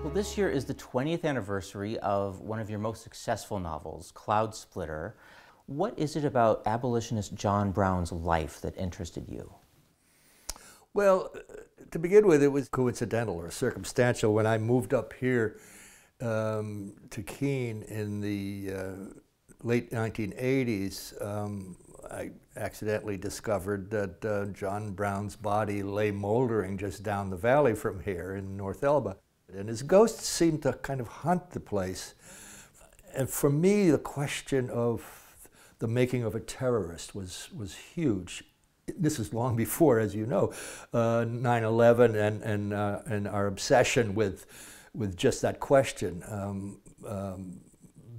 Well, this year is the 20th anniversary of one of your most successful novels, Cloudsplitter. What is it about abolitionist John Brown's life that interested you? Well, to begin with, it was coincidental or circumstantial. When I moved up here to Keene in the late 1980s, I accidentally discovered that John Brown's body lay moldering just down the valley from here in North Elba. And his ghost seemed to kind of haunt the place. And for me, the question of the making of a terrorist was huge. This is long before, as you know, 9/11 and our obsession with just that question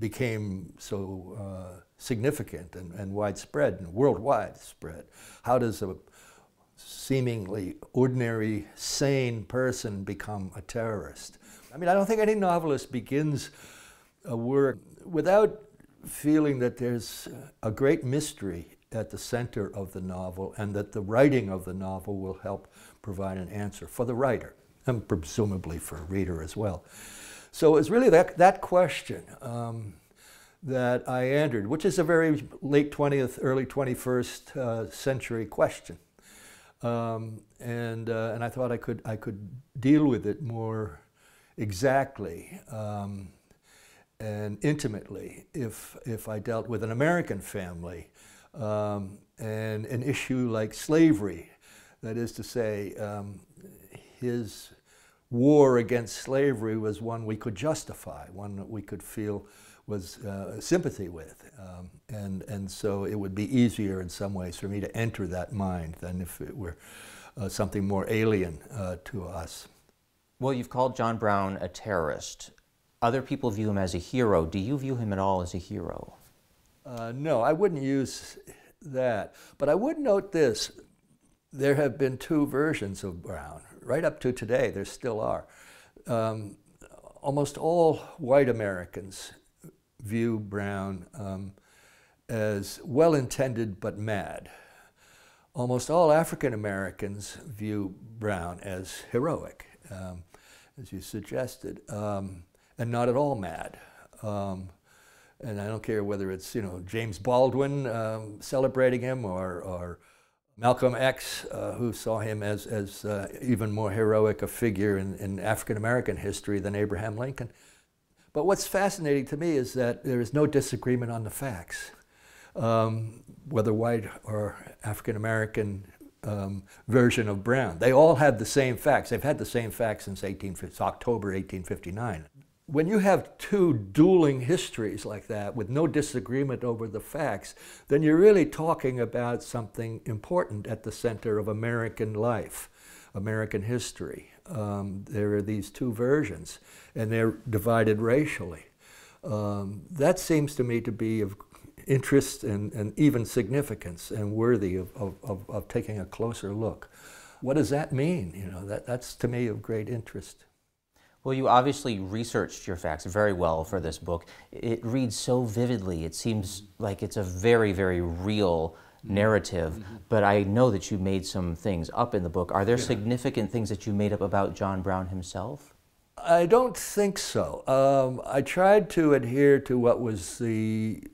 became so significant and widespread and worldwide spread. How does a seemingly ordinary, sane person become a terrorist? I mean, I don't think any novelist begins a work without feeling that there's a great mystery at the center of the novel and that the writing of the novel will help provide an answer for the writer and presumably for a reader as well. So it's really that question that I entered, which is a very late 20th, early 21st century question. And I thought I could deal with it more exactly and intimately if I dealt with an American family and an issue like slavery. That is to say, his war against slavery was one we could justify, one that we could feel was sympathy with. And so it would be easier in some ways for me to enter that mind than if it were something more alien to us. Well, you've called John Brown a terrorist. Other people view him as a hero. Do you view him at all as a hero? No, I wouldn't use that. But I would note this. There have been two versions of Brown. Right up to today, there still are. Almost all white Americans view Brown as well-intended but mad. Almost all African Americans view Brown as heroic, as you suggested, and not at all mad. And I don't care whether it's, you know, James Baldwin celebrating him or Malcolm X, who saw him as even more heroic a figure in African American history than Abraham Lincoln. But what's fascinating to me is that there is no disagreement on the facts. Whether white or African American version of Brown, they all had the same facts. They've had the same facts since October 1859. When you have two dueling histories like that with no disagreement over the facts, then you're really talking about something important at the center of American life, American history. There are these two versions, and they're divided racially. That seems to me to be of interest and even significance and worthy of taking a closer look. What does that mean? You know, that's to me of great interest. Well, you obviously researched your facts very well for this book. It reads so vividly. It seems like it's a very, very real narrative, but I know that you made some things up in the book. Are there significant things that you made up about John Brown himself? I don't think so. I tried to adhere to what was the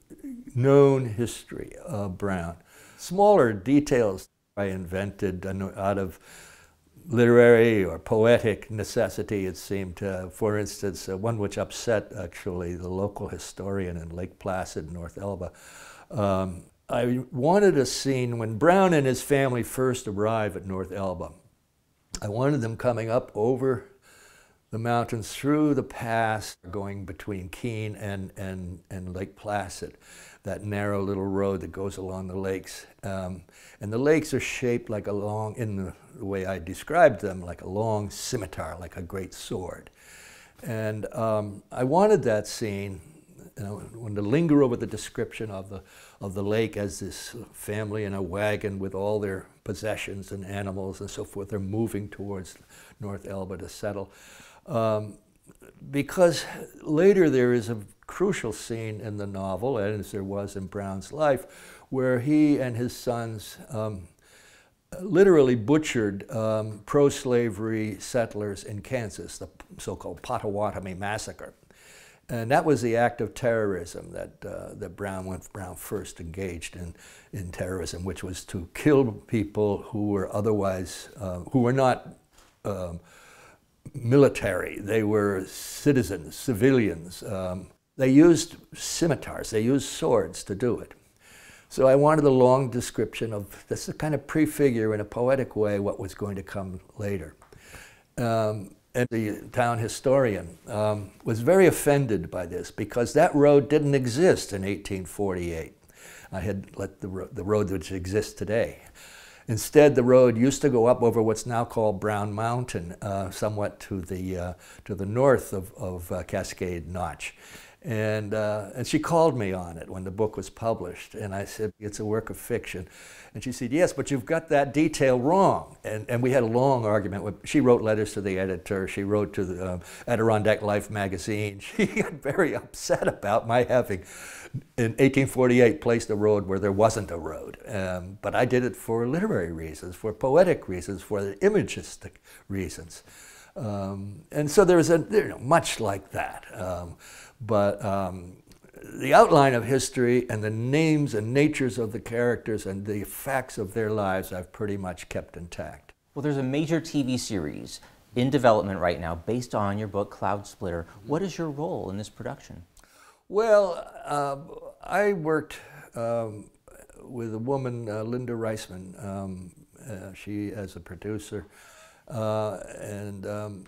known history of Brown. Smaller details I invented out of literary or poetic necessity, it seemed. For instance, one which upset actually the local historian in Lake Placid, North Elba. I wanted a scene when Brown and his family first arrive at North Elba. I wanted them coming up over the mountains through the pass, going between Keene and Lake Placid, that narrow little road that goes along the lakes. And the lakes are shaped like a long, in the way I described them, like a long scimitar, like a great sword. And I wanted that scene, you know, wanted to linger over the description of the lake as this family in a wagon with all their possessions and animals and so forth. They're moving towards North Elba to settle. Because later there is a crucial scene in the novel, as there was in Brown's life, where he and his sons literally butchered pro-slavery settlers in Kansas, the so-called Potawatomi Massacre. And that was the act of terrorism that Brown first engaged in terrorism, which was to kill people who were otherwise, who were not military. They were citizens, civilians. They used scimitars, they used swords to do it. So I wanted a long description of this, to kind of prefigure in a poetic way what was going to come later. And the town historian was very offended by this because that road didn't exist in 1848. I had let the road which exists today. Instead, the road used to go up over what's now called Brown Mountain, somewhat to the north of Cascade Notch. And she called me on it when the book was published, and I said, it's a work of fiction. And she said, yes, but you've got that detail wrong. And we had a long argument. She wrote letters to the editor. She wrote to the Adirondack Life magazine. She got very upset about my having, in 1848, placed a road where there wasn't a road. But I did it for literary reasons, for poetic reasons, for the imagistic reasons. And so there was much like that. But the outline of history and the names and natures of the characters and the facts of their lives I've pretty much kept intact. Well, there's a major TV series in development right now based on your book, Cloudsplitter. What is your role in this production? Well, I worked with a woman, Linda Reisman, she as a producer, and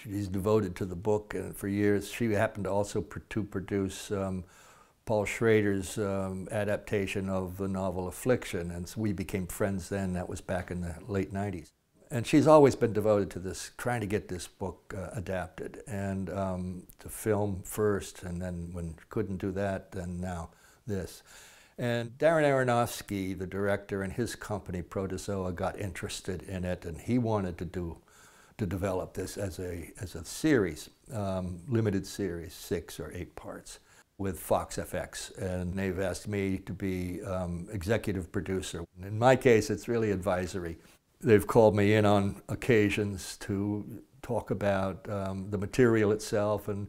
she's devoted to the book, and for years she happened to also produce Paul Schrader's adaptation of the novel Affliction, and so we became friends then. That was back in the late 90s. And she's always been devoted to this, trying to get this book adapted, and to film first, and then when couldn't do that, then now this. And Darren Aronofsky, the director, and his company, Protozoa, got interested in it, and he wanted to develop this as a series, limited series, 6 or 8 parts, with Fox FX. And they've asked me to be executive producer. In my case, it's really advisory. They've called me in on occasions to talk about the material itself and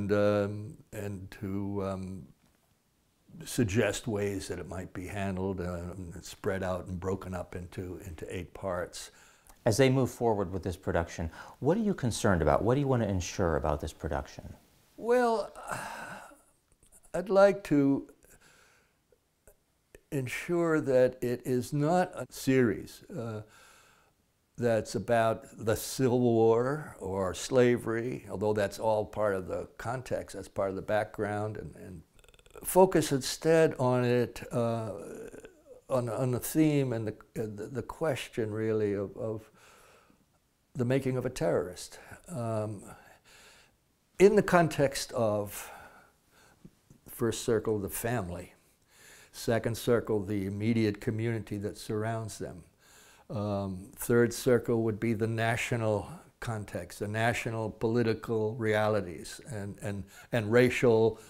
to suggest ways that it might be handled, spread out and broken up into 8 parts. As they move forward with this production, what are you concerned about? What do you want to ensure about this production? Well, I'd like to ensure that it is not a series that's about the Civil War or slavery, although that's all part of the context, that's part of the background, and focus instead on it, on the theme and the question really of the making of a terrorist. In the context of first circle, the family, second circle, the immediate community that surrounds them. Third circle would be the national context, the national political realities and racial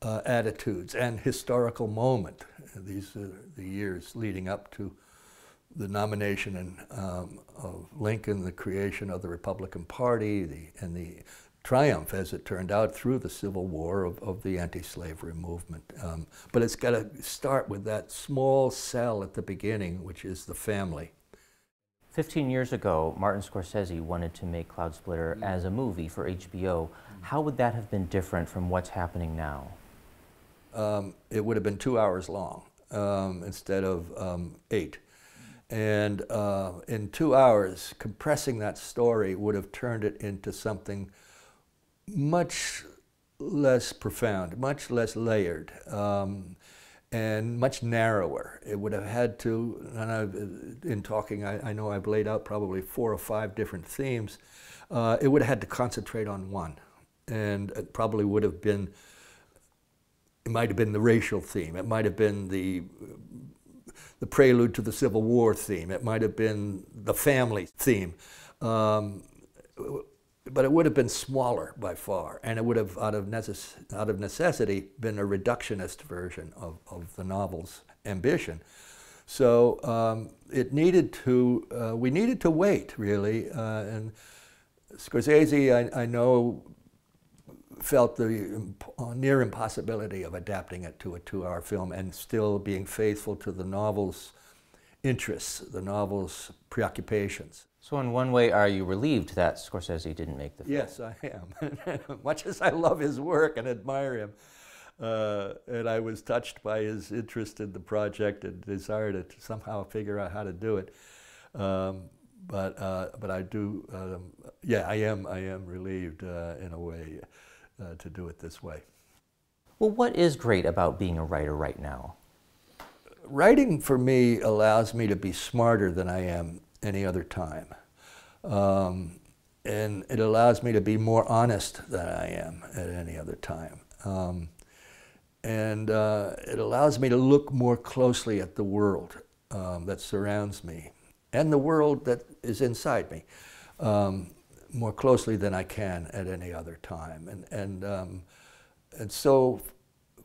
attitudes and historical moment. These are the years leading up to the nomination of Lincoln, the creation of the Republican Party, and the triumph, as it turned out, through the Civil War of the anti-slavery movement. But it's got to start with that small cell at the beginning, which is the family. 15 years ago, Martin Scorsese wanted to make Cloudsplitter as a movie for HBO. How would that have been different from what's happening now? It would have been 2 hours long instead of 8. And in 2 hours, compressing that story would have turned it into something much less profound, much less layered, and much narrower. It would have had to, and in talking, I know I've laid out probably 4 or 5 different themes. It would have had to concentrate on one, and it probably would have been, it might have been the racial theme, it might have been the prelude to the Civil War theme, it might have been the family theme. But it would have been smaller by far, and it would have, out of necessity, been a reductionist version of the novel's ambition. So it needed to, we needed to wait, really. And Scorsese, I know, felt the near impossibility of adapting it to a 2-hour film and still being faithful to the novel's interests, the novel's preoccupations. So in one way, are you relieved that Scorsese didn't make the film? Yes, I am. Much as I love his work and admire him, and I was touched by his interest in the project and desire to somehow figure out how to do it. But I do, yeah, I am relieved in a way to do it this way. Well, what is great about being a writer right now? Writing for me allows me to be smarter than I am any other time. And it allows me to be more honest than I am at any other time. And it allows me to look more closely at the world that surrounds me and the world that is inside me more closely than I can at any other time. And so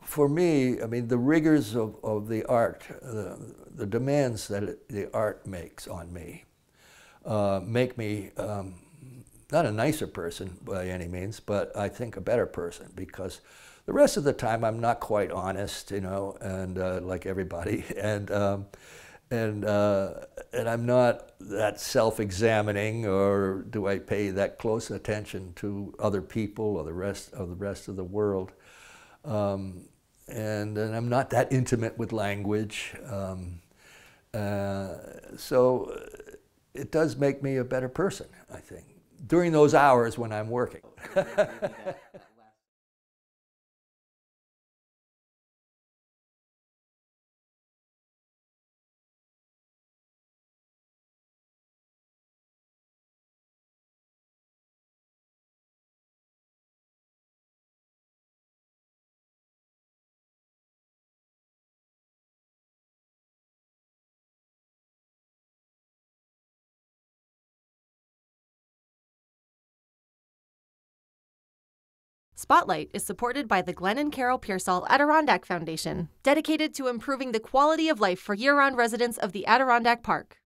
for me, I mean, the rigors of the art, the demands that the art makes on me, make me not a nicer person by any means, but I think a better person, because the rest of the time I'm not quite honest, you know, and like everybody, and I'm not that self-examining, or do I pay that close attention to other people or the rest of the world. And I'm not that intimate with language. So it does make me a better person, I think, during those hours when I'm working. Spotlight is supported by the Glenn and Carol Pearsall Adirondack Foundation, dedicated to improving the quality of life for year-round residents of the Adirondack Park.